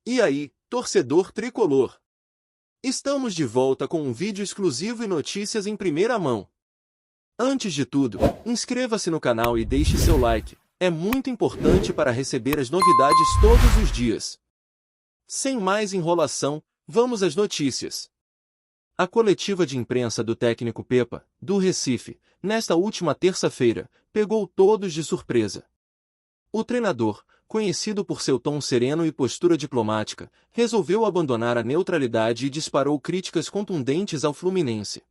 E aí, torcedor tricolor? Estamos de volta com um vídeo exclusivo e notícias em primeira mão. Antes de tudo, inscreva-se no canal e deixe seu like. É muito importante para receber as novidades todos os dias. Sem mais enrolação, vamos às notícias. A coletiva de imprensa do técnico Pepa, do Recife, nesta última terça-feira, pegou todos de surpresa. O treinador, conhecido por seu tom sereno e postura diplomática, resolveu abandonar a neutralidade e disparou críticas contundentes ao Fluminense.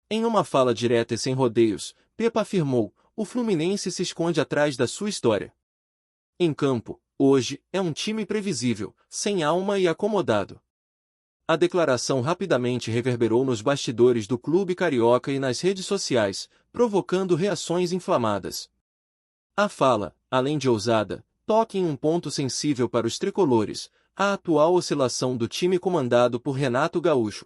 Em uma fala direta e sem rodeios, Pepa afirmou: o Fluminense se esconde atrás da sua história. Em campo, hoje, é um time previsível, sem alma e acomodado. A declaração rapidamente reverberou nos bastidores do clube carioca e nas redes sociais, provocando reações inflamadas. A fala, além de ousada, toca em um ponto sensível para os tricolores: a atual oscilação do time comandado por Renato Gaúcho.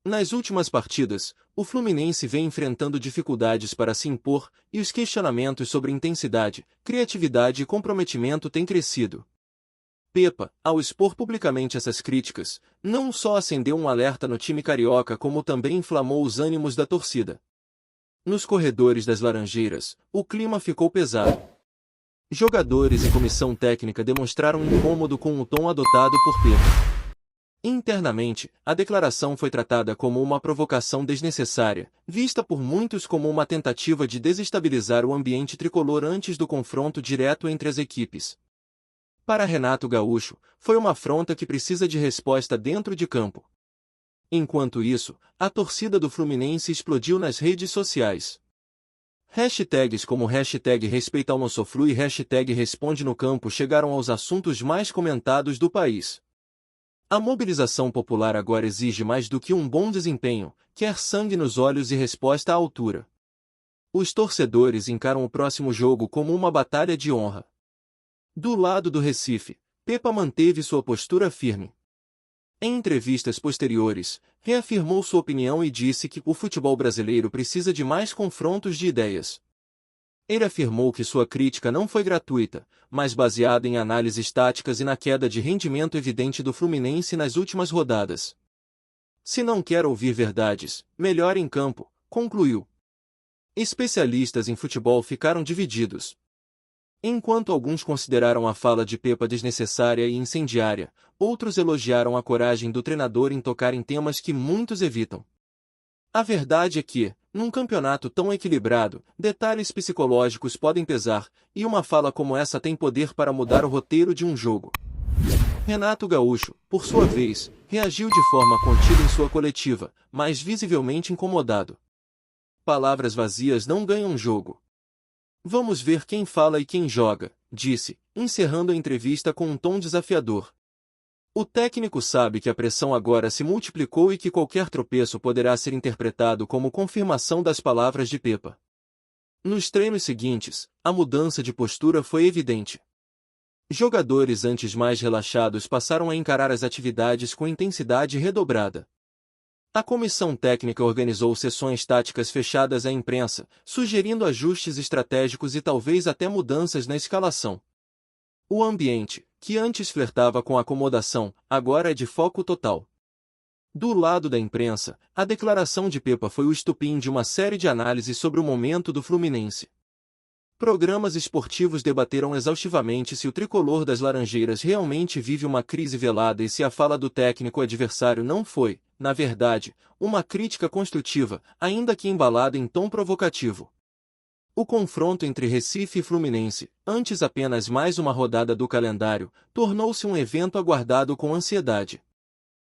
Nas últimas partidas, o Fluminense vem enfrentando dificuldades para se impor, e os questionamentos sobre intensidade, criatividade e comprometimento têm crescido. Pepa, ao expor publicamente essas críticas, não só acendeu um alerta no time carioca como também inflamou os ânimos da torcida. Nos corredores das Laranjeiras, o clima ficou pesado. Jogadores e comissão técnica demonstraram incômodo com o tom adotado por Pepa. Internamente, a declaração foi tratada como uma provocação desnecessária, vista por muitos como uma tentativa de desestabilizar o ambiente tricolor antes do confronto direto entre as equipes. Para Renato Gaúcho, foi uma afronta que precisa de resposta dentro de campo. Enquanto isso, a torcida do Fluminense explodiu nas redes sociais. Hashtags como #RespeitaoNossoflu e #Responde no Campo chegaram aos assuntos mais comentados do país. A mobilização popular agora exige mais do que um bom desempenho, quer sangue nos olhos e resposta à altura. Os torcedores encaram o próximo jogo como uma batalha de honra. Do lado do Recife, Pepa manteve sua postura firme. Em entrevistas posteriores, reafirmou sua opinião e disse que o futebol brasileiro precisa de mais confrontos de ideias. Ele afirmou que sua crítica não foi gratuita, mas baseada em análises táticas e na queda de rendimento evidente do Fluminense nas últimas rodadas. Se não quer ouvir verdades, melhor em campo, concluiu. Especialistas em futebol ficaram divididos. Enquanto alguns consideraram a fala de Pepa desnecessária e incendiária, outros elogiaram a coragem do treinador em tocar em temas que muitos evitam. A verdade é que, num campeonato tão equilibrado, detalhes psicológicos podem pesar, e uma fala como essa tem poder para mudar o roteiro de um jogo. Renato Gaúcho, por sua vez, reagiu de forma contida em sua coletiva, mas visivelmente incomodado. Palavras vazias não ganham jogo. Vamos ver quem fala e quem joga, disse, encerrando a entrevista com um tom desafiador. O técnico sabe que a pressão agora se multiplicou e que qualquer tropeço poderá ser interpretado como confirmação das palavras de Pepa. Nos treinos seguintes, a mudança de postura foi evidente. Jogadores antes mais relaxados passaram a encarar as atividades com intensidade redobrada. A comissão técnica organizou sessões táticas fechadas à imprensa, sugerindo ajustes estratégicos e talvez até mudanças na escalação. O ambiente, que antes flertava com acomodação, agora é de foco total. Do lado da imprensa, a declaração de Pepa foi o estopim de uma série de análises sobre o momento do Fluminense. Programas esportivos debateram exaustivamente se o tricolor das Laranjeiras realmente vive uma crise velada e se a fala do técnico adversário não foi, na verdade, uma crítica construtiva, ainda que embalada em tom provocativo. O confronto entre Recife e Fluminense, antes apenas mais uma rodada do calendário, tornou-se um evento aguardado com ansiedade.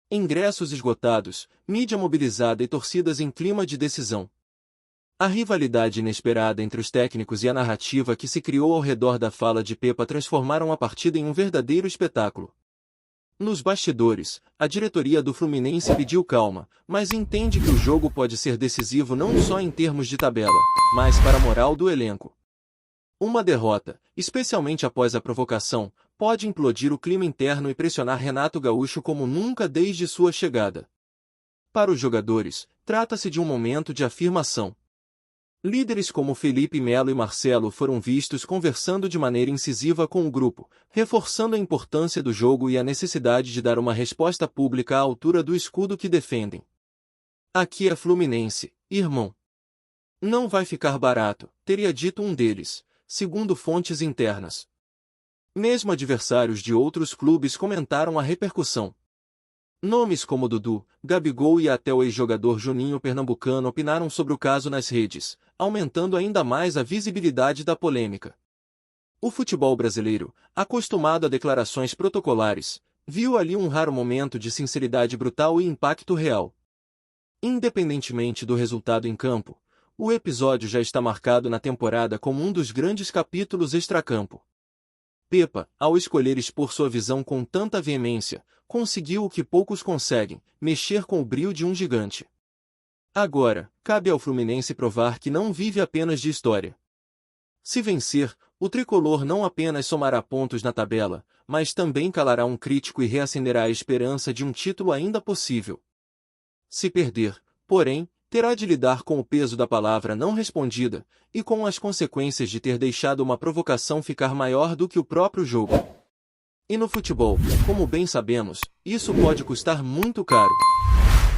Ingressos esgotados, mídia mobilizada e torcidas em clima de decisão. A rivalidade inesperada entre os técnicos e a narrativa que se criou ao redor da fala de Pepa transformaram a partida em um verdadeiro espetáculo. Nos bastidores, a diretoria do Fluminense pediu calma, mas entende que o jogo pode ser decisivo não só em termos de tabela, mas para a moral do elenco. Uma derrota, especialmente após a provocação, pode implodir o clima interno e pressionar Renato Gaúcho como nunca desde sua chegada. Para os jogadores, trata-se de um momento de afirmação. Líderes como Felipe Melo e Marcelo foram vistos conversando de maneira incisiva com o grupo, reforçando a importância do jogo e a necessidade de dar uma resposta pública à altura do escudo que defendem. Aqui é Fluminense, irmão. Não vai ficar barato, teria dito um deles, segundo fontes internas. Mesmo adversários de outros clubes comentaram a repercussão. Nomes como Dudu, Gabigol e até o ex-jogador Juninho Pernambucano opinaram sobre o caso nas redes, aumentando ainda mais a visibilidade da polêmica. O futebol brasileiro, acostumado a declarações protocolares, viu ali um raro momento de sinceridade brutal e impacto real. Independentemente do resultado em campo, o episódio já está marcado na temporada como um dos grandes capítulos extracampo. Pepa, ao escolher expor sua visão com tanta veemência, conseguiu o que poucos conseguem, mexer com o brio de um gigante. Agora, cabe ao Fluminense provar que não vive apenas de história. Se vencer, o tricolor não apenas somará pontos na tabela, mas também calará um crítico e reacenderá a esperança de um título ainda possível. Se perder, porém, terá de lidar com o peso da palavra não respondida, e com as consequências de ter deixado uma provocação ficar maior do que o próprio jogo. E no futebol, como bem sabemos, isso pode custar muito caro.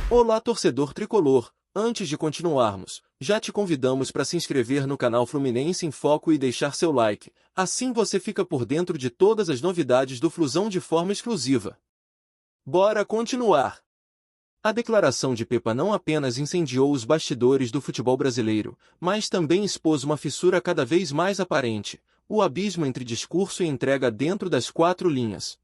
Olá, torcedor tricolor! Antes de continuarmos, já te convidamos para se inscrever no canal Fluminense em Foco e deixar seu like, assim você fica por dentro de todas as novidades do Flusão de forma exclusiva. Bora continuar! A declaração de Pepa não apenas incendiou os bastidores do futebol brasileiro, mas também expôs uma fissura cada vez mais aparente, o abismo entre discurso e entrega dentro das quatro linhas.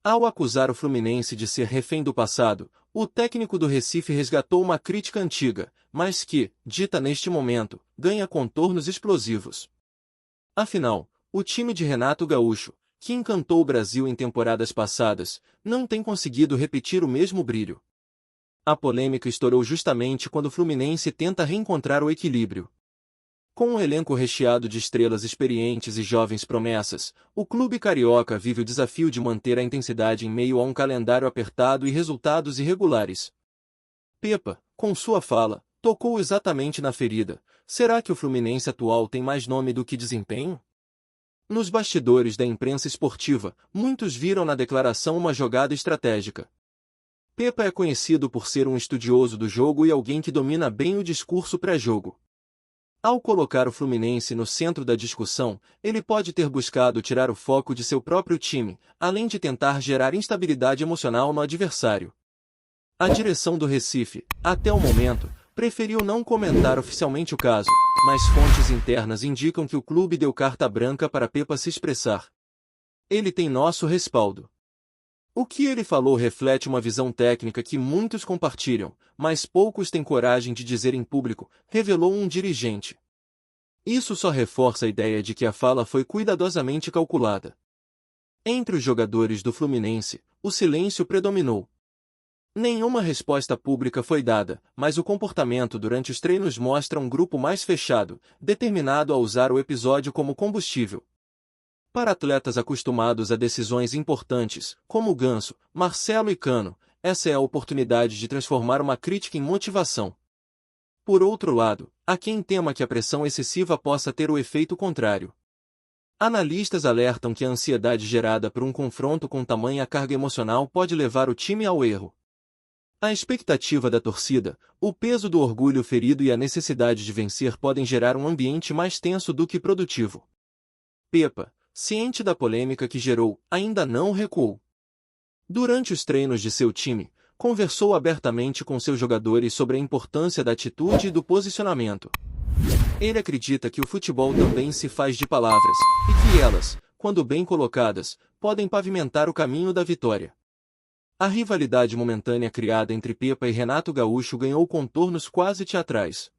Ao acusar o Fluminense de ser refém do passado, o técnico do Recife resgatou uma crítica antiga, mas que, dita neste momento, ganha contornos explosivos. Afinal, o time de Renato Gaúcho, que encantou o Brasil em temporadas passadas, não tem conseguido repetir o mesmo brilho. A polêmica estourou justamente quando o Fluminense tenta reencontrar o equilíbrio. Com um elenco recheado de estrelas experientes e jovens promessas, o clube carioca vive o desafio de manter a intensidade em meio a um calendário apertado e resultados irregulares. Pepa, com sua fala, tocou exatamente na ferida. Será que o Fluminense atual tem mais nome do que desempenho? Nos bastidores da imprensa esportiva, muitos viram na declaração uma jogada estratégica. Pepa é conhecido por ser um estudioso do jogo e alguém que domina bem o discurso pré-jogo. Ao colocar o Fluminense no centro da discussão, ele pode ter buscado tirar o foco de seu próprio time, além de tentar gerar instabilidade emocional no adversário. A direção do Recife, até o momento, preferiu não comentar oficialmente o caso, mas fontes internas indicam que o clube deu carta branca para Pepa se expressar. Ele tem nosso respaldo. O que ele falou reflete uma visão técnica que muitos compartilham, mas poucos têm coragem de dizer em público, revelou um dirigente. Isso só reforça a ideia de que a fala foi cuidadosamente calculada. Entre os jogadores do Fluminense, o silêncio predominou. Nenhuma resposta pública foi dada, mas o comportamento durante os treinos mostra um grupo mais fechado, determinado a usar o episódio como combustível. Para atletas acostumados a decisões importantes, como Ganso, Marcelo e Cano, essa é a oportunidade de transformar uma crítica em motivação. Por outro lado, há quem tema que a pressão excessiva possa ter o efeito contrário. Analistas alertam que a ansiedade gerada por um confronto com tamanha carga emocional pode levar o time ao erro. A expectativa da torcida, o peso do orgulho ferido e a necessidade de vencer podem gerar um ambiente mais tenso do que produtivo. Pepa, ciente da polêmica que gerou, ainda não recuou. Durante os treinos de seu time, conversou abertamente com seus jogadores sobre a importância da atitude e do posicionamento. Ele acredita que o futebol também se faz de palavras, e que elas, quando bem colocadas, podem pavimentar o caminho da vitória. A rivalidade momentânea criada entre Pepa e Renato Gaúcho ganhou contornos quase teatrais.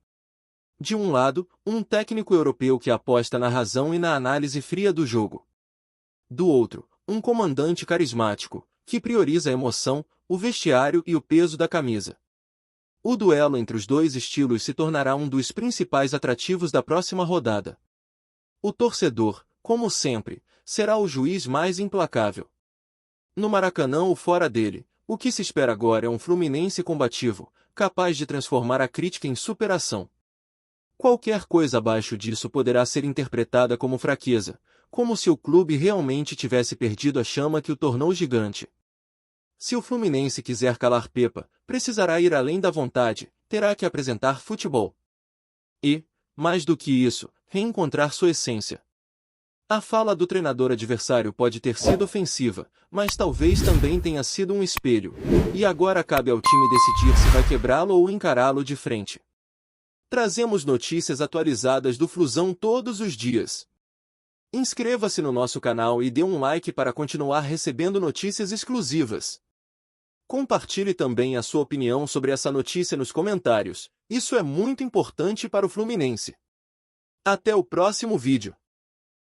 De um lado, um técnico europeu que aposta na razão e na análise fria do jogo. Do outro, um comandante carismático, que prioriza a emoção, o vestiário e o peso da camisa. O duelo entre os dois estilos se tornará um dos principais atrativos da próxima rodada. O torcedor, como sempre, será o juiz mais implacável. No Maracanã ou fora dele, o que se espera agora é um Fluminense combativo, capaz de transformar a crítica em superação. Qualquer coisa abaixo disso poderá ser interpretada como fraqueza, como se o clube realmente tivesse perdido a chama que o tornou gigante. Se o Fluminense quiser calar Pepa, precisará ir além da vontade, terá que apresentar futebol. E, mais do que isso, reencontrar sua essência. A fala do treinador adversário pode ter sido ofensiva, mas talvez também tenha sido um espelho, e agora cabe ao time decidir se vai quebrá-lo ou encará-lo de frente. Trazemos notícias atualizadas do Flusão todos os dias. Inscreva-se no nosso canal e dê um like para continuar recebendo notícias exclusivas. Compartilhe também a sua opinião sobre essa notícia nos comentários, isso é muito importante para o Fluminense. Até o próximo vídeo.